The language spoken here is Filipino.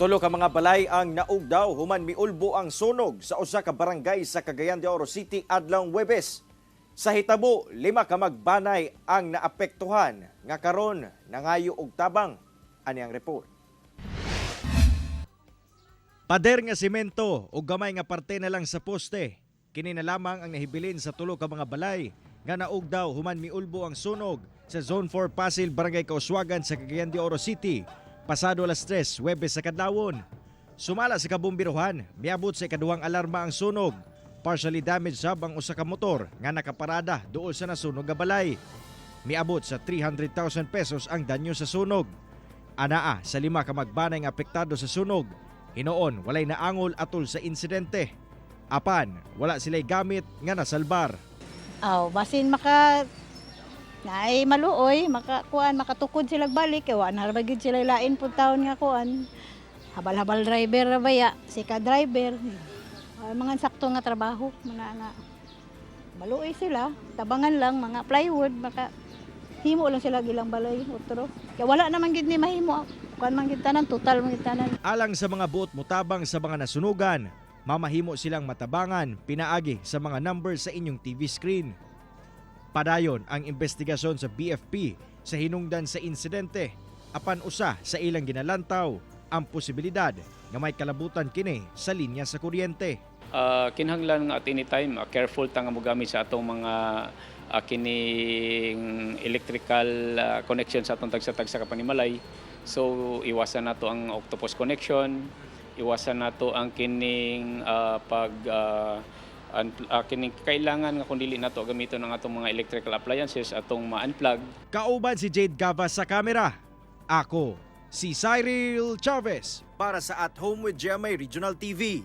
Tulo ka mga balay ang naugdaw human miulbo ang sunog sa usa ka barangay sa Cagayan de Oro City adlawng Huwebes. Sa hitabo, 5 ka magbanay ang naapektuhan nga karon nangayo og tabang. Ani ang report. Pader nga semento ug gamay nga parte na lang sa poste. Kini na lamang ang nahibilin sa tulo ka mga balay nga naugdaw human miulbo ang sunog sa Zone 4 Pasil, Barangay Kauswagan sa Cagayan de Oro City. Pasado alas 3, Huwebes sa kadlawon. Sumala sa kabumbiruhan, miabot sa ikaduhang alarma ang sunog. Partially damaged sab ang usa ka motor nga nakaparada duol sa nasunog nga balay. Miabot sa 300,000 pesos ang danyo sa sunog. Anaa sa 5 ka magbanay nga apektado sa sunog. Hinoon walay naangol atol sa insidente. Apan wala sila'y gamit nga nasalbar. Basin naay maluoy, makatukod sila balik, kaya wala na bagid sila lain po taon nga kuan. Habal-habal driver ra baya, sika driver. Mga sakto nga trabaho, nga maluoy sila, tabangan lang mga plywood, himo lang sila gilang balay utro. Kaya wala naman gid ni mahimo, kuan man gid tanan, total man gid tanan. Alang sa mga buot mutabang sa mga nasunugan, mamahimo silang matabangan pinaagi sa mga number sa inyong TV screen. Padayon ang investigasyon sa BFP sa hinungdan sa insidente, apan usa sa ilang ginalantaw ang posibilidad nga may kalabutan kini sa linya sa kuryente. Kinahanglan nga at any time careful ta nga mogamit sa atong mga kining electrical connection sa atong tagsa-tagsa ka panimalay. So iwasan nato ang octopus connection, iwasan nato ang kining kining kailangan nga kung dili nato gamiton ang atong mga electrical appliances atong ma-unplug. Kauban si Jade Gava sa kamera. Ako si Cyril Chavez para sa At Home with GMA Regional TV.